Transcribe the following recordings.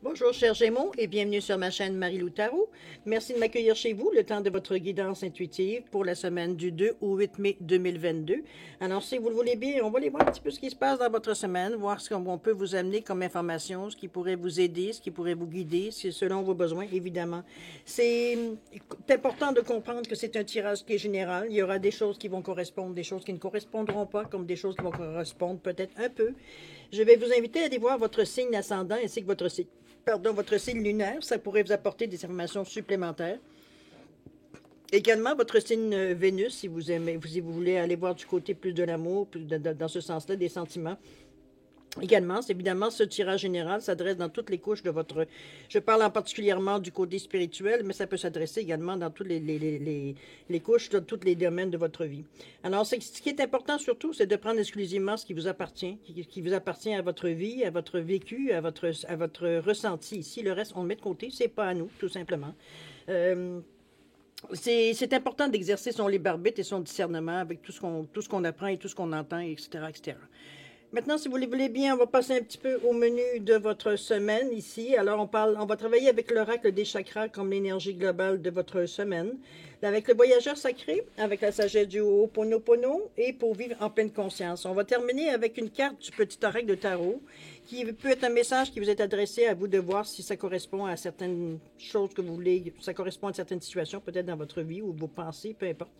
Bonjour chers Gémeaux et bienvenue sur ma chaîne Marie-Lou Tarot. Merci de m'accueillir chez vous le temps de votre guidance intuitive pour la semaine du 2 au 8 mai 2022. Alors si vous le voulez bien, on va aller voir un petit peu ce qui se passe dans votre semaine, voir ce qu'on peut vous amener comme information, ce qui pourrait vous aider, ce qui pourrait vous guider, selon vos besoins évidemment. C'est important de comprendre que c'est un tirage qui est général. Il y aura des choses qui vont correspondre, des choses qui ne correspondront pas, comme des choses qui vont correspondre peut-être un peu. Je vais vous inviter à aller voir votre signe ascendant ainsi que votre signe lunaire. Ça pourrait vous apporter des informations supplémentaires. Également, votre signe Vénus, si vous aimez, si vous voulez aller voir du côté plus de l'amour, plus dans ce sens-là, des sentiments. Également, évidemment, ce tirage général s'adresse dans toutes les couches de votre... Je parle en particulièrement du côté spirituel, mais ça peut s'adresser également dans toutes les couches, dans tous les domaines de votre vie. Alors, ce qui est important surtout, c'est de prendre exclusivement ce qui vous appartient, qui vous appartient à votre vie, à votre vécu, à votre ressenti. Ici, le reste, on le met de côté, c'est pas à nous, tout simplement. C'est important d'exercer son libre arbitre et son discernement avec tout ce qu'on apprend et tout ce qu'on entend, etc., etc. Maintenant, si vous le voulez bien, on va passer un petit peu au menu de votre semaine ici. Alors, on va travailler avec l'oracle des chakras comme l'énergie globale de votre semaine, avec le voyageur sacré, avec la sagesse du Ho'oponopono et pour vivre en pleine conscience. On va terminer avec une carte du petit oracle de tarot qui peut être un message qui vous est adressé à vous de voir si ça correspond à certaines choses que vous voulez, ça correspond à certaines situations peut-être dans votre vie ou vos pensées, peu importe.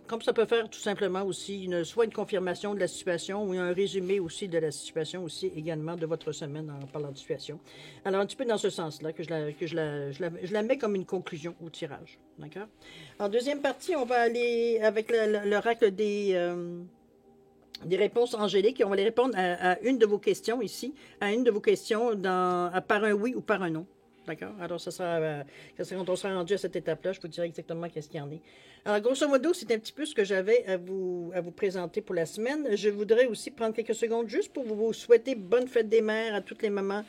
Comme ça peut faire tout simplement aussi soit une confirmation de la situation ou un résumé aussi de la situation aussi également de votre semaine en parlant de situation. Alors un petit peu dans ce sens-là que je la mets comme une conclusion au tirage. D'accord? En deuxième partie, on va aller avec l'oracle des réponses angéliques et on va les répondre à une de vos questions ici, à une de vos questions par un oui ou par un non. D'accord? Alors, ça sera, quand on sera rendu à cette étape-là, je vous dirai exactement qu'est-ce qu'il y en est. Alors, grosso modo, c'est un petit peu ce que j'avais à vous présenter pour la semaine. Je voudrais aussi prendre quelques secondes juste pour vous souhaiter bonne fête des mères à toutes les mamans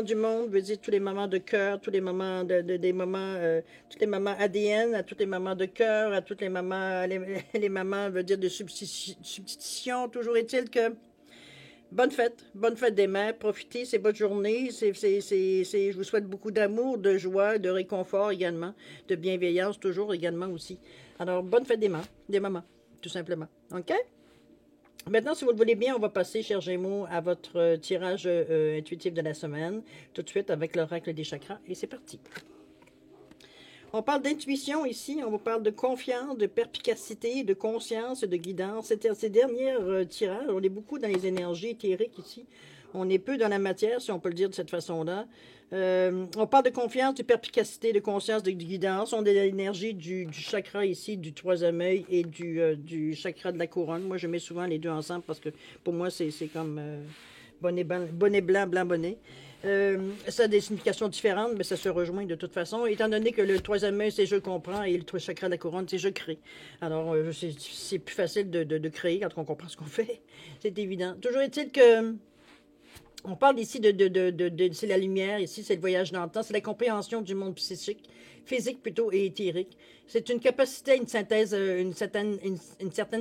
du monde, je veux dire tous les mamans de cœur, tous les mamans toutes les mamans ADN, à toutes les mamans de cœur, à toutes les mamans, les mamans, veut dire de substitution. Toujours est-il que bonne fête des mères, profitez, c'est votre journée, je vous souhaite beaucoup d'amour, de joie, de réconfort également, de bienveillance toujours également aussi. Alors, bonne fête des mamans, tout simplement. OK? Maintenant, si vous le voulez bien, on va passer, chers Gémeaux, à votre tirage intuitif de la semaine, tout de suite avec l'oracle des chakras, et c'est parti. On parle d'intuition ici, on vous parle de confiance, de perspicacité, de conscience, de guidance. Ces derniers tirages, on est beaucoup dans les énergies éthériques ici. On est peu dans la matière, si on peut le dire de cette façon-là. On parle de confiance, de perspicacité, de conscience, de guidance. On est dans l'énergie du chakra ici, du troisième œil et du chakra de la couronne. Moi, je mets souvent les deux ensemble parce que pour moi, c'est comme bonnet blanc, blanc bonnet. Ça a des significations différentes, mais ça se rejoint de toute façon, étant donné que le troisième œil, c'est je comprends, et le chakra de la couronne, c'est je crée. Alors, c'est plus facile de créer quand on comprend ce qu'on fait. C'est évident. Toujours est-il que on parle ici c'est la lumière, ici c'est le voyage dans le temps, c'est la compréhension du monde psychique, physique plutôt et éthérique. C'est une capacité, une certaine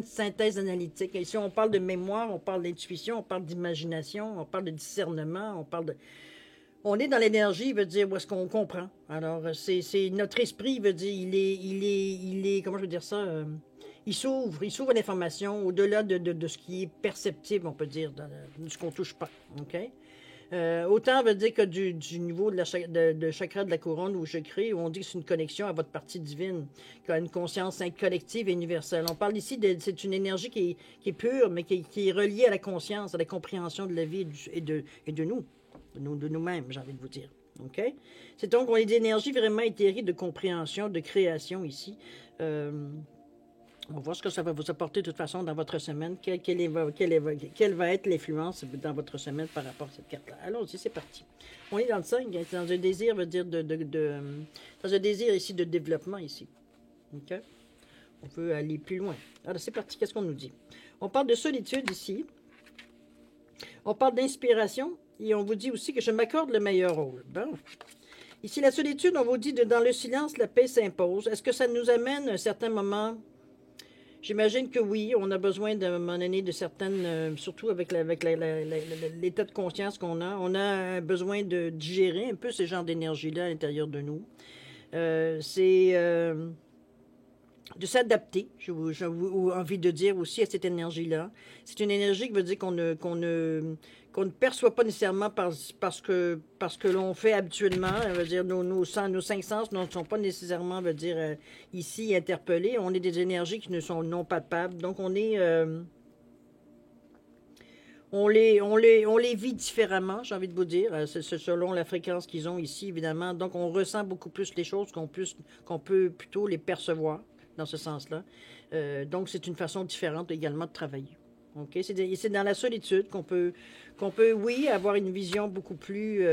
synthèse analytique. Ici on parle de mémoire, on parle d'intuition, on parle d'imagination, on parle de discernement, on est dans l'énergie, veut dire où est-ce qu'on comprend. Alors c'est notre esprit, veut dire il est comment je veux dire ça. Il s'ouvre à l'information au-delà de ce qui est perceptible, on peut dire, de ce qu'on ne touche pas. OK? Autant veut dire que du niveau de chakra de la couronne où je crée, où on dit que c'est une connexion à votre partie divine, qui a une conscience collective et universelle. On parle ici c'est une énergie qui est pure, mais qui est reliée à la conscience, à la compréhension de la vie et de nous-mêmes, j'ai envie de vous dire. OK? C'est donc, on est d'énergie vraiment éthérique de compréhension, de création ici. On va voir ce que ça va vous apporter de toute façon dans votre semaine. Quelle va être l'influence dans votre semaine par rapport à cette carte-là. Allons-y, c'est parti. On est dans le 5, dans un désir, veut dire dans un désir ici de développement ici. OK? On peut aller plus loin. Alors, c'est parti. Qu'est-ce qu'on nous dit? On parle de solitude ici. On parle d'inspiration. Et on vous dit aussi que je m'accorde le meilleur rôle. Bon. Ici, la solitude, on vous dit dans le silence, la paix s'impose. Est-ce que ça nous amène à un certain moment J'imagine que oui, on a besoin d'un moment donné de certaines, surtout avec, l'état de conscience on a besoin de digérer un peu ce genre d'énergie-là à l'intérieur de nous. C'est de s'adapter, j'ai envie de dire aussi à cette énergie-là. C'est une énergie qui veut dire qu'on ne perçoit pas nécessairement parce que l'on fait habituellement. Veut dire nos cinq sens ne sont pas nécessairement, veut dire, ici interpellés. On est des énergies qui ne sont non palpables. Donc on les vit différemment, j'ai envie de vous dire, c'est selon la fréquence qu'ils ont ici, évidemment. Donc, on ressent beaucoup plus les choses qu'on peut plutôt les percevoir dans ce sens-là. Donc, c'est une façon différente également de travailler. OK? C'est dans la solitude qu'on peut, oui, avoir une vision beaucoup plus,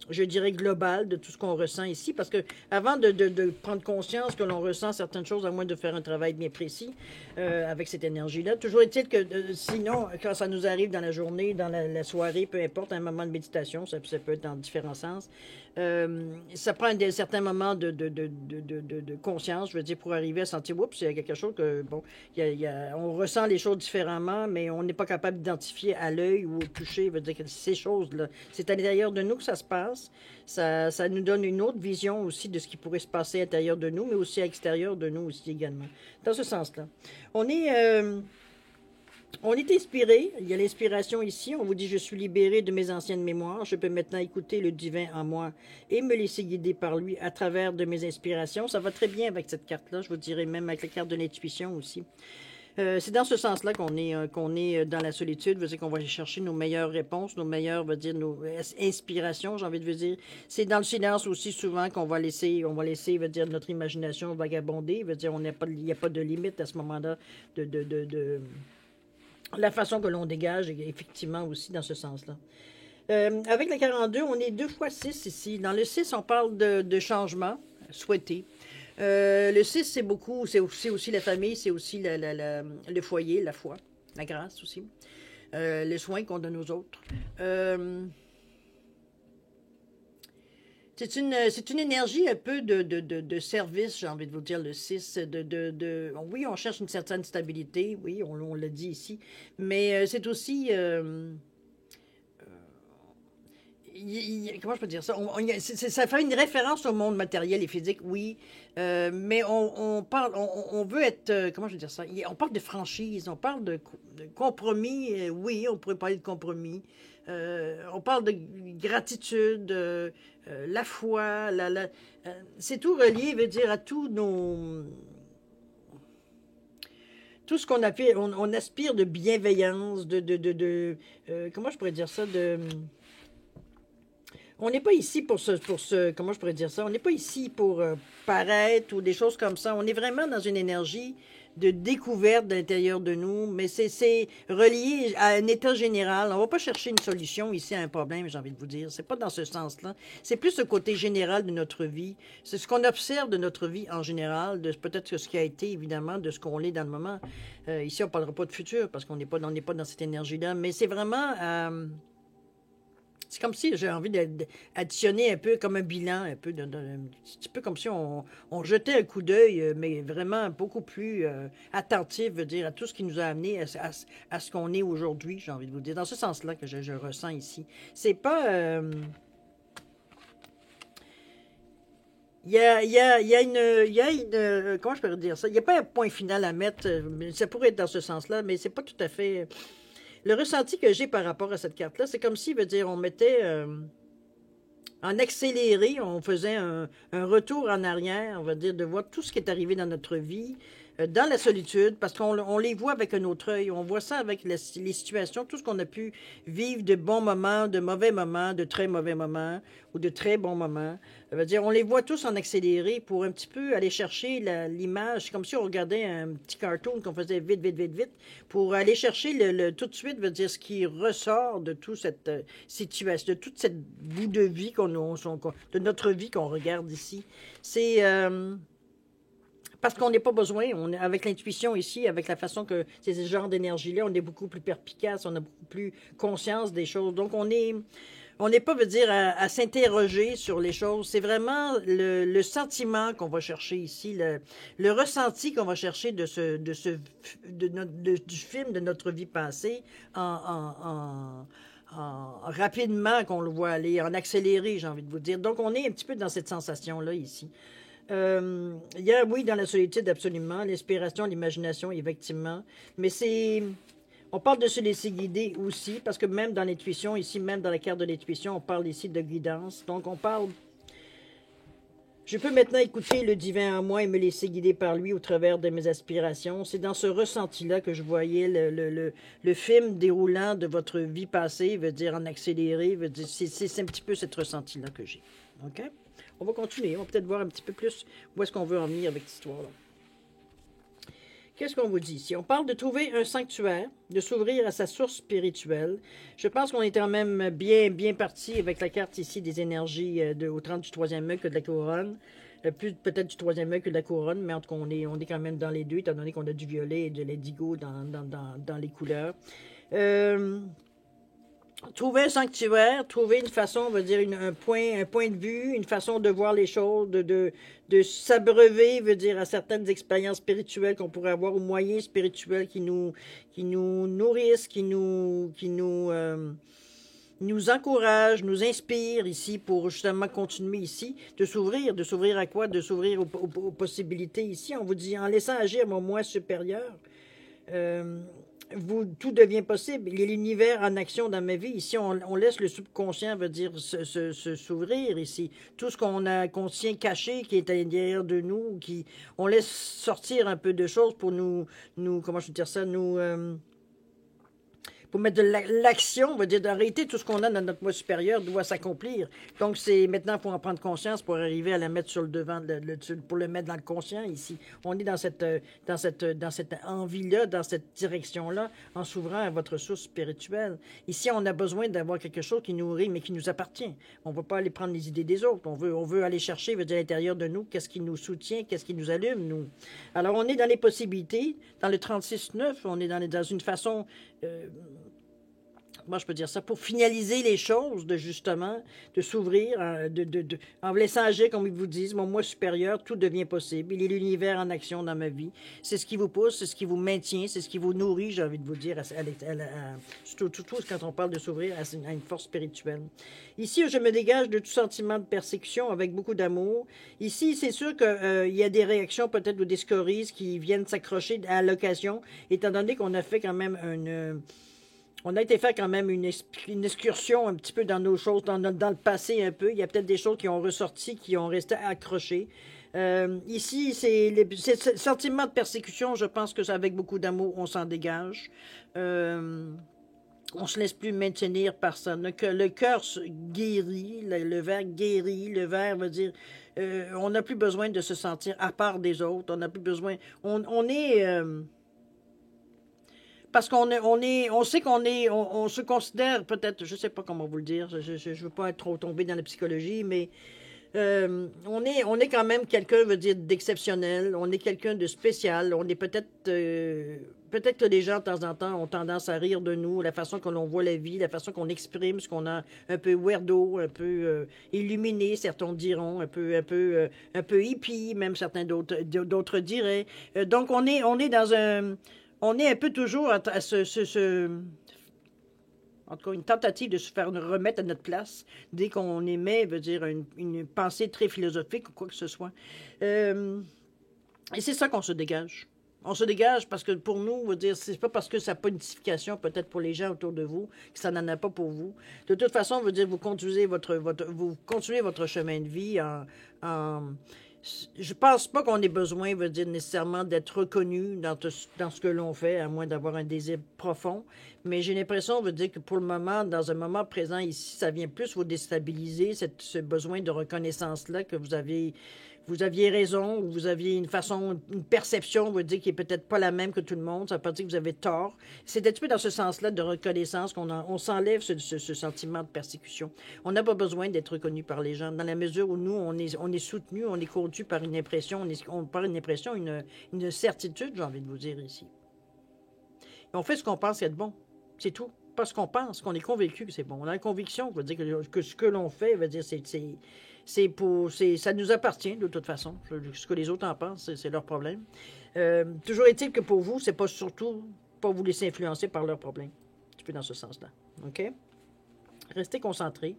je dirais, globale de tout ce qu'on ressent ici. Parce que avant de prendre conscience que l'on ressent certaines choses, à moins de faire un travail bien précis avec cette énergie-là, toujours est-il que sinon, quand ça nous arrive dans la journée, dans la soirée, peu importe, un moment de méditation, ça peut être dans différents sens, ça prend certains moments de conscience, je veux dire, pour arriver à sentir, oups, il y a quelque chose que, bon, on ressent les choses différemment, mais on n'est pas capable d'identifier à l'œil ou au toucher, je veux dire que ces choses-là, c'est à l'intérieur de nous que ça se passe. Ça nous donne une autre vision aussi de ce qui pourrait se passer à l'intérieur de nous, mais aussi à l'extérieur de nous aussi également. Dans ce sens-là. On est inspiré, il y a l'inspiration ici, on vous dit « Je suis libéré de mes anciennes mémoires, je peux maintenant écouter le divin en moi et me laisser guider par lui à travers de mes inspirations. » Ça va très bien avec cette carte-là, je vous dirais même avec la carte de l'intuition aussi. C'est dans ce sens-là qu'on est dans la solitude, veut dire qu'on va aller chercher nos meilleures réponses, nos meilleures, veut dire nos inspirations, j'ai envie de vous dire. C'est dans le silence aussi souvent qu'on va laisser, veut dire, notre imagination vagabonder, veut dire, il n'y a pas de limite à ce moment-là de la façon que l'on dégage, effectivement, aussi dans ce sens-là. Avec la 42, on est 2 fois 6 ici. Dans le 6, on parle de changement souhaité. Le 6, c'est beaucoup, c'est aussi la famille, c'est aussi le foyer, la foi, la grâce aussi, les soins qu'on donne aux autres. C'est une énergie un peu de service, j'ai envie de vous dire, le 6. Oui, on cherche une certaine stabilité, oui, on l'a dit ici, mais c'est aussi... comment je peux dire ça? Ça fait une référence au monde matériel et physique, oui, mais on parle, on veut être, comment je veux dire ça? On parle de franchise, on parle de compromis, oui, on pourrait parler de compromis. On parle de gratitude, la foi, c'est tout relié, veut dire, à tout ce qu'on appelle, on aspire de bienveillance, comment je pourrais dire ça, on n'est pas ici pour comment je pourrais dire ça, on n'est pas ici pour paraître ou des choses comme ça, on est vraiment dans une énergie de découverte de l'intérieur de nous, mais c'est relié à un état général. On ne va pas chercher une solution ici à un problème, j'ai envie de vous dire. C'est pas dans ce sens-là. C'est plus le côté général de notre vie. C'est ce qu'on observe de notre vie en général, de peut-être ce qui a été, évidemment, de ce qu'on est dans le moment. Ici, on ne parlera pas de futur, parce qu'on n'est pas dans cette énergie-là, mais c'est vraiment... c'est comme si j'ai envie d'additionner un peu comme un bilan, un petit peu comme si on jetait un coup d'œil, mais vraiment beaucoup plus attentif, veut dire, à tout ce qui nous a amené à ce qu'on est aujourd'hui, j'ai envie de vous dire. Dans ce sens-là que je ressens ici. C'est pas... il y a une... Comment je peux dire ça? Il n'y a pas un point final à mettre. Ça pourrait être dans ce sens-là, mais c'est pas tout à fait... Le ressenti que j'ai par rapport à cette carte-là, c'est comme si, veut dire, on mettait en accéléré, on faisait un retour en arrière, on va dire, de voir tout ce qui est arrivé dans notre vie, dans la solitude, parce qu'on les voit avec un autre œil, on voit ça avec les situations, tout ce qu'on a pu vivre de bons moments, de mauvais moments, de très mauvais moments, ou de très bons moments. Ça veut dire, on les voit tous en accéléré pour un petit peu aller chercher l'image. C'est comme si on regardait un petit cartoon qu'on faisait vite, vite, vite, vite, pour aller chercher tout de suite, veut dire, ce qui ressort de toute cette situation, de toute cette bout de vie de notre vie qu'on regarde ici. C'est... parce qu'on n'est pas besoin, avec l'intuition ici, avec la façon que ces genres d'énergie-là, on est beaucoup plus perspicace, on a beaucoup plus conscience des choses. Donc, on est On n'est pas, veut dire, à s'interroger sur les choses. C'est vraiment le sentiment qu'on va chercher ici, le ressenti qu'on va chercher du film de notre vie passée rapidement qu'on le voit aller, en accéléré, j'ai envie de vous dire. Donc, on est un petit peu dans cette sensation-là ici. Il y a, oui, dans la solitude, absolument, l'inspiration, l'imagination, effectivement, mais c'est... On parle de se laisser guider aussi, parce que même dans l'intuition, ici, même dans la carte de l'intuition, on parle ici de guidance. Donc, on parle... Je peux maintenant écouter le divin en moi et me laisser guider par lui au travers de mes aspirations. C'est dans ce ressenti-là que je voyais le film déroulant de votre vie passée, veut dire en accéléré, veut dire c'est un petit peu cet ressenti-là que j'ai. OK? On va continuer, on va peut-être voir un petit peu plus où est-ce qu'on veut en venir avec cette histoire-là. Qu'est-ce qu'on vous dit ici? On parle de trouver un sanctuaire, de s'ouvrir à sa source spirituelle. Je pense qu'on est quand même bien parti avec la carte ici des énergies au 30 du troisième œil que de la couronne. Plus peut-être du troisième œil que de la couronne, mais en tout cas, on est quand même dans les deux, étant donné qu'on a du violet et de l'indigo dans les couleurs. Trouver un sanctuaire, trouver une façon, on va dire un point de vue, une façon de voir les choses, de s'abreuver, veut dire à certaines expériences spirituelles qu'on pourrait avoir, ou moyens spirituels qui nous nourrissent, qui nous encouragent, nous inspirent ici pour justement continuer ici, de s'ouvrir à quoi? De s'ouvrir aux possibilités ici. On vous dit, en laissant agir mon moi supérieur, tout devient possible. Il y a l'univers en action dans ma vie. Ici, on laisse le subconscient, veut dire, s'ouvrir ici. Tout ce qu'on a conscient caché, qui est à l'intérieur de nous, on laisse sortir un peu de choses pour nous comment je veux dire ça, pour mettre de l'action, on va dire d'arrêter tout ce qu'on a dans notre moi supérieur doit s'accomplir. Donc, c'est maintenant, il faut en prendre conscience pour arriver à la mettre sur le devant, pour le mettre dans le conscient ici. On est dans cette envie-là, dans cette direction-là, en s'ouvrant à votre source spirituelle. Ici, on a besoin d'avoir quelque chose qui nourrit, mais qui nous appartient. On ne va pas aller prendre les idées des autres. On veut aller chercher, veut dire, à l'intérieur de nous, qu'est-ce qui nous soutient, qu'est-ce qui nous allume, nous. Alors, on est dans les possibilités. Dans le 36-9, on est dans une façon... moi, je peux dire ça, pour finaliser les choses, justement, de s'ouvrir, en laissant agir, comme ils vous disent, mon moi supérieur, tout devient possible. Il est l'univers en action dans ma vie. C'est ce qui vous pousse, c'est ce qui vous maintient, c'est ce qui vous nourrit, j'ai envie de vous dire, surtout quand on parle de s'ouvrir à une force spirituelle. Ici, je me dégage de tout sentiment de persécution avec beaucoup d'amour. Ici, c'est sûr qu'il y a des réactions peut-être ou des scories qui viennent s'accrocher à l'occasion, étant donné qu'on a fait quand même on a été faire quand même une excursion un petit peu dans nos choses, dans le passé un peu. Il y a peut-être des choses qui ont ressorti, qui ont resté accrochées. Ici, c'est le sentiment de persécution, je pense que avec beaucoup d'amour, on s'en dégage. On se laisse plus maintenir par ça. Le cœur guérit, le verre guérit, le verre veut dire... on n'a plus besoin de se sentir à part des autres, on n'a plus besoin... On est... parce qu'on sait on se considère peut-être, je sais pas comment vous le dire, je veux pas être trop tombé dans la psychologie, mais on est quand même quelqu'un, veut dire, d'exceptionnel, on est quelqu'un de spécial, on est peut-être que les gens de temps en temps ont tendance à rire de nous, la façon que l'on voit la vie, la façon qu'on exprime ce qu'on a, un peu weirdo, un peu illuminé, certains diront, un peu hippie, même certains d'autres diraient. Donc on est dans on est un peu toujours en tout cas, une tentative de se faire remettre à notre place dès qu'on émet, veut dire, une pensée très philosophique ou quoi que ce soit. Et c'est ça qu'on se dégage. On se dégage parce que pour nous, veut dire, c'est pas parce que ça n'a pas une signification peut-être pour les gens autour de vous que ça n'en a pas pour vous. De toute façon, veut dire, vous continuez votre chemin de vie je pense pas qu'on ait besoin, veut dire, nécessairement d'être reconnu dans ce que l'on fait, à moins d'avoir un désir profond. Mais j'ai l'impression, veut dire, que pour le moment, dans un moment présent ici, ça vient plus vous déstabiliser, ce besoin de reconnaissance-là que vous aviez raison, ou vous aviez une perception, veut dire, qui est peut-être pas la même que tout le monde. Ça veut pas dire que vous avez tort. C'est un petit peu dans ce sens-là de reconnaissance qu'on s'enlève ce sentiment de persécution. On n'a pas besoin d'être reconnu par les gens, dans la mesure où nous, on est soutenu, on est conduit par une impression, une certitude, j'ai envie de vous dire ici. Et on fait ce qu'on pense être bon. C'est tout. parce qu'on pense, qu'on est convaincu que c'est bon. On a la conviction, veut dire que ce que l'on fait, veut dire ça nous appartient de toute façon. Ce que les autres en pensent, c'est leur problème. Toujours est-il que pour vous, c'est pas surtout pas vous laisser influencer par leurs problèmes. Un peu dans ce sens-là. OK? Restez concentrés.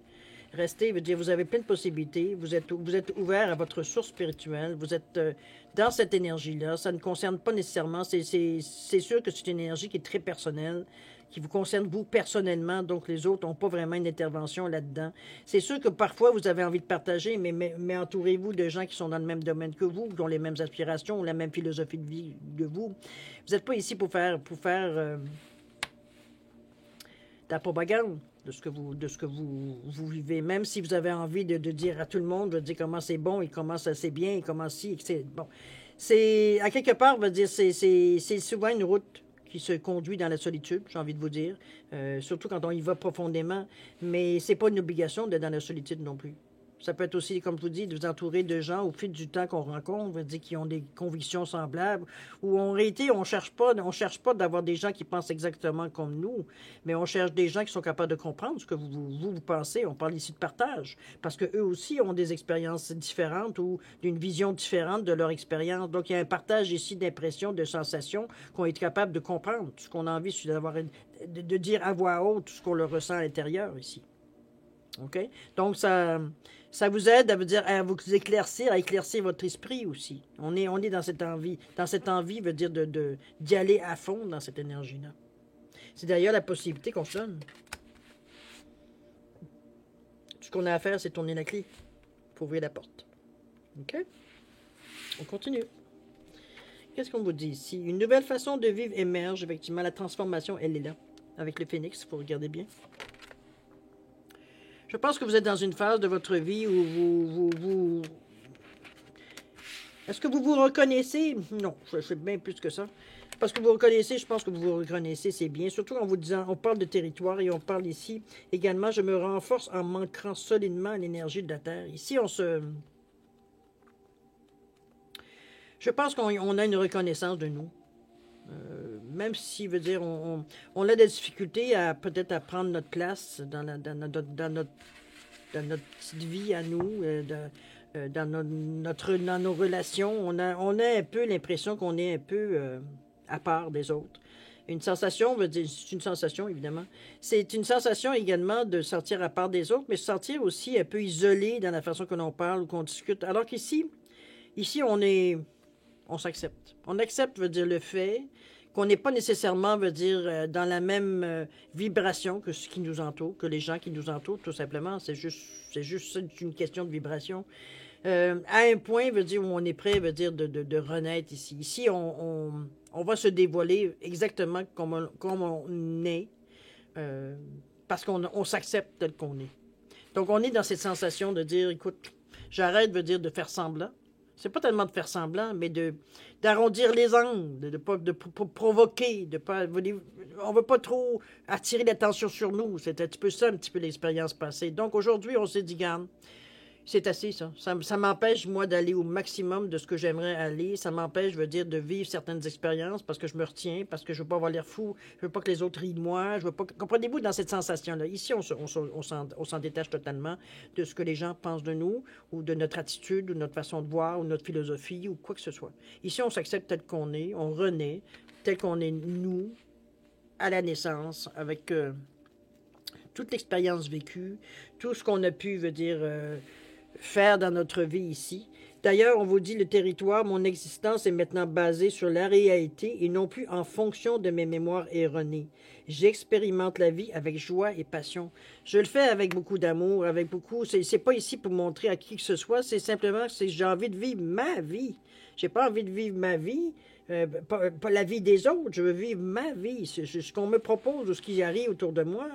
Restez, veut dire, vous avez plein de possibilités. Vous êtes ouvert à votre source spirituelle. Vous êtes dans cette énergie-là. Ça ne concerne pas nécessairement. C'est sûr que c'est une énergie qui est très personnelle, qui vous concerne vous personnellement. Donc, les autres n'ont pas vraiment une intervention là-dedans. C'est sûr que parfois, vous avez envie de partager, mais entourez-vous de gens qui sont dans le même domaine que vous, qui ont les mêmes aspirations, la même philosophie de vie que vous. Vous n'êtes pas ici pour faire de la propagande de ce que vous vivez, même si vous avez envie de dire à tout le monde, de dire comment c'est bon et comment ça c'est bien et comment si, c'est bon. C'est, à quelque part, veut dire, c'est souvent une route qui se conduit dans la solitude, j'ai envie de vous dire, surtout quand on y va profondément, mais c'est pas une obligation d'être dans la solitude non plus. Ça peut être aussi, comme je vous dis, de vous entourer de gens au fil du temps qu'on rencontre, veut dire, qui ont des convictions semblables, où en réalité, on cherche pas d'avoir des gens qui pensent exactement comme nous, mais on cherche des gens qui sont capables de comprendre ce que vous pensez. On parle ici de partage, parce qu'eux aussi ont des expériences différentes ou d'une vision différente de leur expérience. Donc, il y a un partage ici d'impressions, de sensations qu'on est capable de comprendre. Ce qu'on a envie, c'est de dire à voix haute ce qu'on le ressent à l'intérieur ici. OK? Donc, ça vous aide à vous éclaircir, à éclaircir votre esprit aussi. On est dans cette envie. Dans cette envie veut dire d'y aller à fond dans cette énergie-là. C'est d'ailleurs la possibilité qu'on se donne. Tout ce qu'on a à faire, c'est tourner la clé pour ouvrir la porte. OK? On continue. Qu'est-ce qu'on vous dit ici? Une nouvelle façon de vivre émerge. Effectivement, la transformation, elle est là. Avec le phénix, il faut regarder bien. Je pense que vous êtes dans une phase de votre vie où vous... Est-ce que vous vous reconnaissez? Non, je sais bien plus que ça. Parce que vous reconnaissez, je pense que vous vous reconnaissez, c'est bien. Surtout en vous disant, on parle de territoire et on parle ici également, je me renforce en m'ancrant solidement à l'énergie de la Terre. Ici, je pense qu'on a une reconnaissance de nous. Même si, veut dire, on a des difficultés à peut-être à prendre notre place dans notre petite vie à nous, dans nos relations. On a un peu l'impression qu'on est un peu à part des autres. Une sensation, veut dire, c'est une sensation évidemment. C'est une sensation également de sortir à part des autres, mais se sentir aussi un peu isolé dans la façon que l'on parle ou qu'on discute. Alors qu'ici, on s'accepte. On accepte, veut dire, le fait qu'on n'est pas nécessairement, veut dire, dans la même vibration que ce qui nous entoure, que les gens qui nous entourent, tout simplement. C'est juste une question de vibration. À un point, veut dire, où on est prêt, veut dire, de renaître ici. Ici, on va se dévoiler exactement comme on est, parce qu'on s'accepte tel qu'on est. Donc, on est dans cette sensation de dire, écoute, j'arrête, veut dire, de faire semblant. C'est pas tellement de faire semblant, mais d'arrondir les angles, de provoquer, on veut pas trop attirer l'attention sur nous. C'est un petit peu ça, un petit peu l'expérience passée. Donc aujourd'hui, on s'est dit, garde, c'est assez ça. Ça m'empêche, moi, d'aller au maximum de ce que j'aimerais aller. Ça m'empêche, je veux dire, de vivre certaines expériences parce que je me retiens, parce que je veux pas avoir l'air fou, je veux pas que les autres rient de moi, je veux pas... Comprenez-vous dans cette sensation-là? Ici, on s'en détache totalement de ce que les gens pensent de nous, ou de notre attitude, ou de notre façon de voir, ou de notre philosophie, ou quoi que ce soit. Ici, on s'accepte tel qu'on est, on renaît, tel qu'on est nous, à la naissance, avec toute l'expérience vécue, tout ce qu'on a pu, veut dire... faire dans notre vie ici. D'ailleurs, on vous dit le territoire, mon existence est maintenant basée sur la réalité et non plus en fonction de mes mémoires erronées. J'expérimente la vie avec joie et passion. Je le fais avec beaucoup d'amour, avec beaucoup... C'est pas ici pour montrer à qui que ce soit, c'est simplement que j'ai envie de vivre ma vie. J'ai pas envie de vivre ma vie, pas la vie des autres, je veux vivre ma vie. Ce qu'on me propose ou ce qui arrive autour de moi,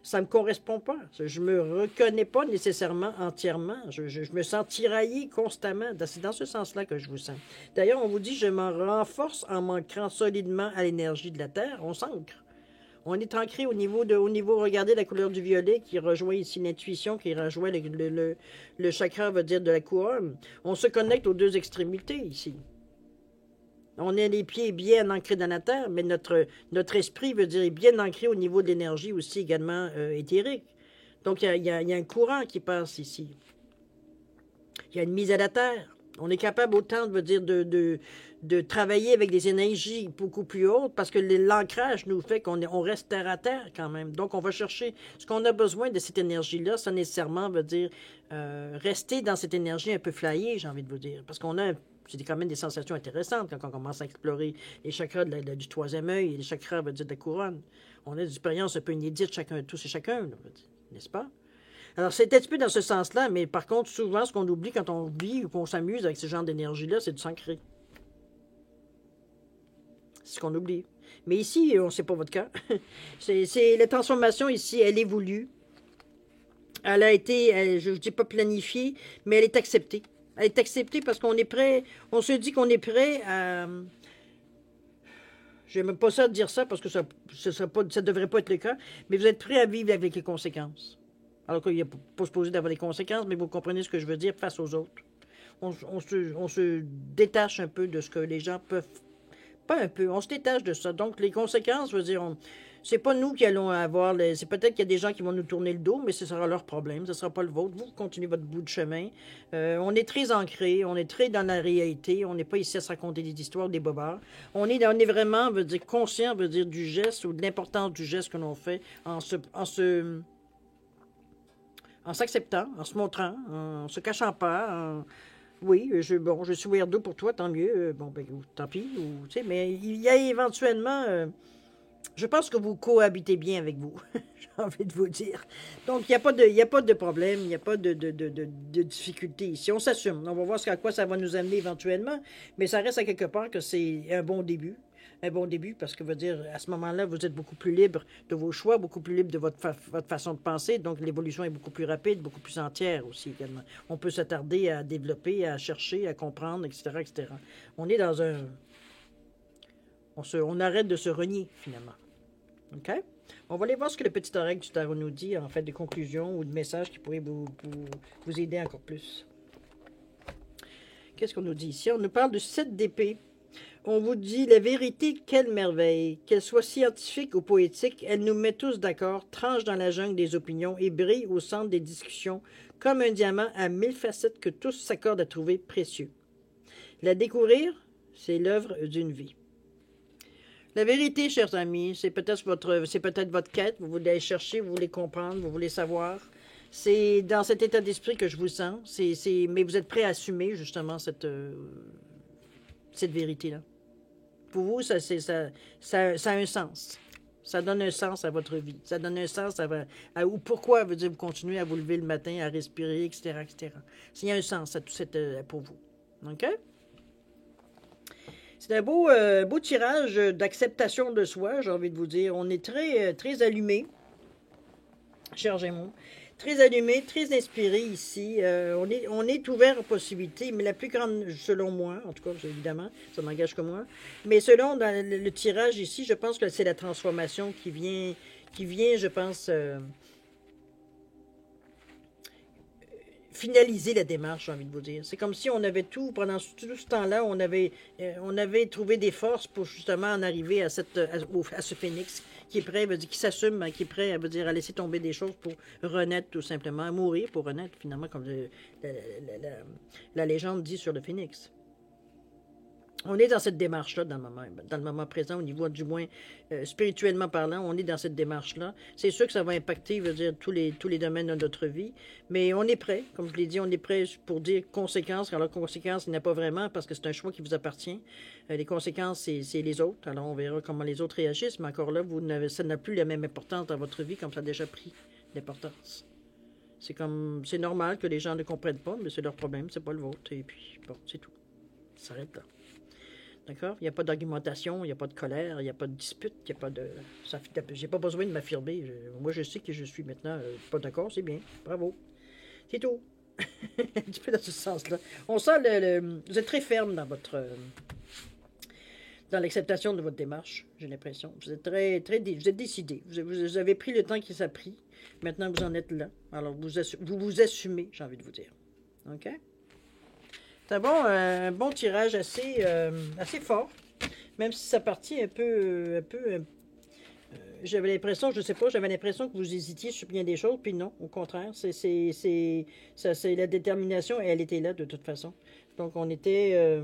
ça ne me correspond pas. Je ne me reconnais pas nécessairement entièrement. Je me sens tiraillé constamment. C'est dans ce sens-là que je vous sens. D'ailleurs, on vous dit, je m'en renforce en m'ancrant solidement à l'énergie de la Terre. On s'ancre. On est ancré au niveau, regardez la couleur du violet qui rejoint ici l'intuition, qui rejoint le chakra, veut dire, de la couronne. On se connecte aux deux extrémités ici. On a les pieds bien ancrés dans la terre, mais notre esprit veut dire bien ancré au niveau de l'énergie aussi également éthérique. Donc, il y a un courant qui passe ici. Il y a une mise à la terre. On est capable autant de travailler avec des énergies beaucoup plus hautes parce que l'ancrage nous fait on reste terre à terre quand même. Donc, on va chercher ce qu'on a besoin de cette énergie-là. Ça nécessairement veut dire rester dans cette énergie un peu flyée, j'ai envie de vous dire. Parce qu'on a c'est quand même des sensations intéressantes quand on commence à explorer les chakras du troisième œil et les chakras veut dire de la couronne. On a des expériences un peu inédites tous et chacun, n'est-ce pas? Alors, c'est un petit peu dans ce sens-là, mais par contre, souvent, ce qu'on oublie quand on vit ou qu'on s'amuse avec ce genre d'énergie-là, c'est du s'ancrer. C'est ce qu'on oublie. Mais ici, on ne sait pas votre cas. La transformation ici, elle est voulue. Elle a été, je ne dis pas planifiée, mais elle est acceptée. Elle est acceptée parce qu'on est prêt, on se dit qu'on est prêt à... Je n'aime pas ça de dire ça parce que ça ne devrait pas être le cas, mais vous êtes prêt à vivre avec les conséquences. Alors qu'il n'y a pas supposé d'avoir des conséquences, mais vous comprenez ce que je veux dire face aux autres. On se détache un peu de ce que les gens peuvent... Pas un peu, on se détache de ça. Donc, les conséquences, je veux dire, c'est pas nous qui allons avoir... C'est peut-être qu'il y a des gens qui vont nous tourner le dos, mais ce sera leur problème, ce ne sera pas le vôtre. Vous continuez votre bout de chemin. On est très ancré, on est très dans la réalité. On n'est pas ici à se raconter des histoires, des bobards. On est vraiment, veut dire, conscient, veut dire, du geste ou de l'importance du geste que l'on fait en s'acceptant, en se montrant, en se cachant pas. Oui, je suis weirdo pour toi, tant mieux. Bon, ben, tant pis. Mais il y a éventuellement... je pense que vous cohabitez bien avec vous, j'ai envie de vous dire. Donc, il n'y a pas de problème, il n'y a pas de difficulté ici. On s'assume. On va voir à quoi ça va nous amener éventuellement, mais ça reste à quelque part que c'est un bon début. Un bon début parce que veut dire à ce moment-là, vous êtes beaucoup plus libre de vos choix, beaucoup plus libre de votre façon de penser. Donc, l'évolution est beaucoup plus rapide, beaucoup plus entière aussi également. On peut s'attarder à développer, à chercher, à comprendre, etc., etc. On est dans un... On arrête de se renier, finalement. OK? On va aller voir ce que le petit oreille du tarot nous dit, en fait, de conclusions ou de messages qui pourraient vous aider encore plus. Qu'est-ce qu'on nous dit ici? On nous parle de 7 d'épée. On vous dit la vérité, quelle merveille. Qu'elle soit scientifique ou poétique, elle nous met tous d'accord, tranche dans la jungle des opinions et brille au centre des discussions, comme un diamant à 1000 facettes que tous s'accordent à trouver précieux. La découvrir, c'est l'œuvre d'une vie. La vérité, chers amis, c'est peut-être votre quête, vous voulez aller chercher, vous voulez comprendre, vous voulez savoir. C'est dans cet état d'esprit que je vous sens, mais vous êtes prêt à assumer justement cette vérité-là. Pour vous, ça a un sens. Ça donne un sens à votre vie. Ça donne un sens ou pourquoi vous continuez à vous lever le matin, à respirer, etc., etc. Il y a un sens à tout pour vous. OK? C'est un beau tirage d'acceptation de soi, j'ai envie de vous dire. On est très, très allumé, chers Gémeaux. Très allumé, très inspiré ici. On est ouvert aux possibilités, mais la plus grande, selon moi, en tout cas, évidemment, ça n'engage que moi, mais selon le tirage ici, je pense que c'est la transformation qui vient je pense, finaliser la démarche, j'ai envie de vous dire. C'est comme si on avait pendant tout ce temps-là, on avait trouvé des forces pour justement en arriver à ce phénix qui est prêt, qui s'assume, qui est prêt à laisser tomber des choses pour renaître tout simplement, à mourir pour renaître finalement, comme la légende dit sur le phénix. On est dans cette démarche-là dans le moment présent, au niveau du moins spirituellement parlant, on est dans cette démarche-là. C'est sûr que ça va impacter, tous les domaines de notre vie, mais on est prêt, comme je l'ai dit, on est prêt pour dire conséquences. Alors, conséquences, il n'y en a pas vraiment parce que c'est un choix qui vous appartient. Les conséquences, c'est les autres. Alors, on verra comment les autres réagissent, mais encore là, ça n'a plus la même importance dans votre vie comme ça a déjà pris l'importance. C'est normal que les gens ne comprennent pas, mais c'est leur problème, c'est pas le vôtre. Et puis, bon, c'est tout. Ça s'arrête là. D'accord? Il n'y a pas d'argumentation, il n'y a pas de colère, il n'y a pas de dispute, il n'y a pas de... J'ai pas besoin de m'affirmer. Moi, je sais que je suis maintenant pas d'accord, c'est bien. Bravo. C'est tout. Un petit peu dans ce sens-là. On sent vous êtes très ferme dans l'acceptation de votre démarche, j'ai l'impression. Vous êtes vous êtes décidé. Vous avez pris le temps qu'il s'est pris. Maintenant, vous en êtes là. Alors, vous assumez, j'ai envie de vous dire. OK? C'est un bon tirage assez fort. Même si ça partit j'avais l'impression, je sais pas, j'avais l'impression que vous hésitiez sur bien des choses, puis non, au contraire, c'est la détermination, elle était là de toute façon. Donc, on était,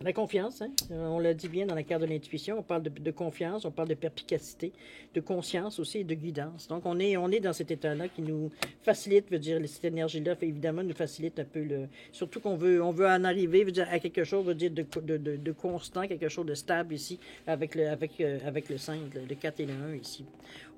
la confiance, hein? On l'a dit bien dans la carte de l'intuition, on parle de confiance, on parle de perspicacité, de conscience aussi et de guidance. Donc on est dans cet état-là qui nous facilite, veut dire, cette énergie-là, évidemment, nous facilite un peu le. Surtout on veut en arriver, veut dire, à quelque chose, veut dire, de constant, quelque chose de stable ici, avec le 5, le 4 et le 1 ici.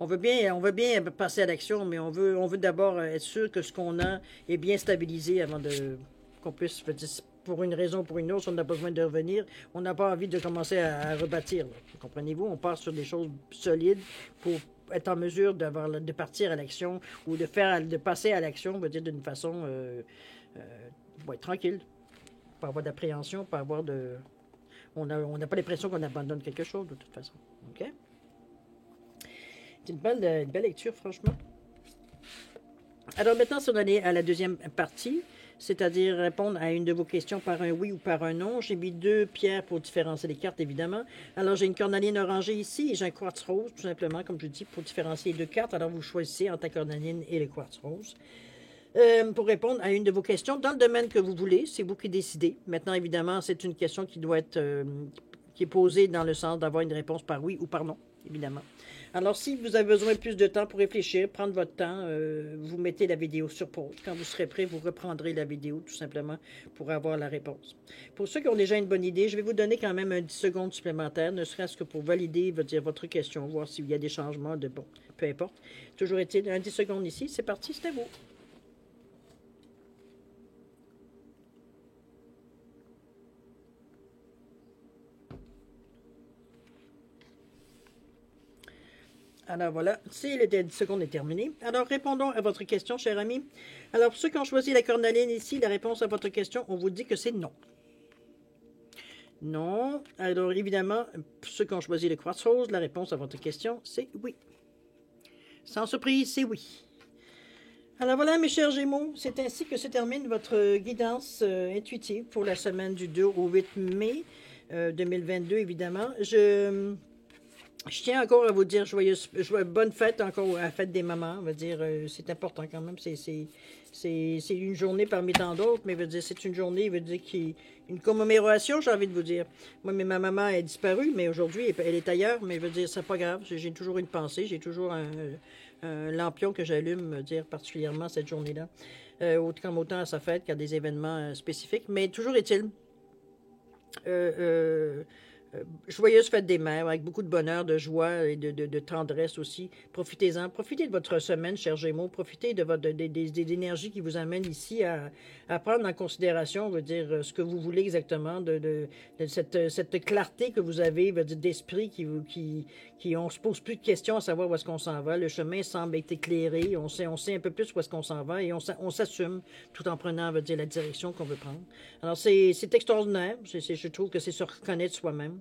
On veut bien passer à l'action, mais on veut d'abord être sûr que ce qu'on a est bien stabilisé avant de qu'on puisse, veut dire, pour une raison ou pour une autre, on a besoin de revenir. On n'a pas envie de commencer à rebâtir. Comprenez-vous? On part sur des choses solides pour être en mesure de partir à l'action ou de passer à l'action, on va dire, d'une façon tranquille. Pas avoir d'appréhension, pas avoir de. On n'a pas l'impression qu'on abandonne quelque chose, de toute façon. OK? C'est une belle lecture, franchement. Alors maintenant, si on allait à la deuxième partie, c'est-à-dire répondre à une de vos questions par un oui ou par un non. J'ai mis 2 pierres pour différencier les cartes, évidemment. Alors, j'ai une cornaline orangée ici et j'ai un quartz rose, tout simplement, comme je dis, pour différencier les 2 cartes. Alors, vous choisissez entre la cornaline et le quartz rose. Pour répondre à une de vos questions, dans le domaine que vous voulez, c'est vous qui décidez. Maintenant, évidemment, c'est une question qui doit être qui est posée dans le sens d'avoir une réponse par oui ou par non, évidemment. Alors, si vous avez besoin de plus de temps pour réfléchir, prendre votre temps, vous mettez la vidéo sur pause. Quand vous serez prêt, vous reprendrez la vidéo, tout simplement, pour avoir la réponse. Pour ceux qui ont déjà une bonne idée, je vais vous donner quand même un 10 secondes supplémentaires, ne serait-ce que pour valider votre question, voir s'il y a des changements de bon. Peu importe. Toujours est-il, un 10 secondes ici. C'est parti, c'est à vous. Alors voilà, si les 10 secondes est terminé. Alors répondons à votre question, cher ami. Alors pour ceux qui ont choisi la cornaline ici, la réponse à votre question, on vous dit que c'est non. Non. Alors évidemment, pour ceux qui ont choisi le quartz rose, la réponse à votre question, c'est oui. Sans surprise, c'est oui. Alors voilà, mes chers Gémeaux, c'est ainsi que se termine votre guidance intuitive pour la semaine du 2 au 8 mai 2022, évidemment. Je tiens encore à vous dire bonne fête encore à la fête des mamans. On va dire, c'est important quand même. C'est une journée parmi tant d'autres, mais veut dire c'est une journée, veut dire une commémoration, j'ai envie de vous dire. Moi, ma maman est disparue, mais aujourd'hui, elle est ailleurs, mais veut dire, c'est pas grave. J'ai toujours une pensée, j'ai toujours un lampion que j'allume, dire particulièrement cette journée-là. Autant à sa fête qu'à des événements spécifiques. Mais toujours est-il. Joyeuse fête des mères, avec beaucoup de bonheur, de joie et de tendresse aussi. Profitez-en. Profitez de votre semaine, chers Gémeaux. Profitez de des énergies qui vous amènent ici à prendre en considération, veut dire, ce que vous voulez exactement, de cette clarté que vous avez, veut dire, d'esprit on se pose plus de questions à savoir où est-ce qu'on s'en va. Le chemin semble être éclairé. On sait un peu plus où est-ce qu'on s'en va et on s'assume tout en prenant, veut dire, la direction qu'on veut prendre. Alors, c'est extraordinaire. Je trouve que c'est se reconnaître soi-même.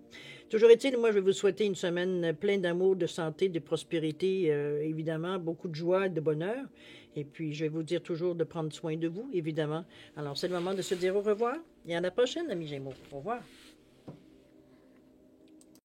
Toujours est-il, moi, je vais vous souhaiter une semaine pleine d'amour, de santé, de prospérité, évidemment, beaucoup de joie, de bonheur. Et puis, je vais vous dire toujours de prendre soin de vous, évidemment. Alors, c'est le moment de se dire au revoir et à la prochaine, amis Gémeaux. Au revoir.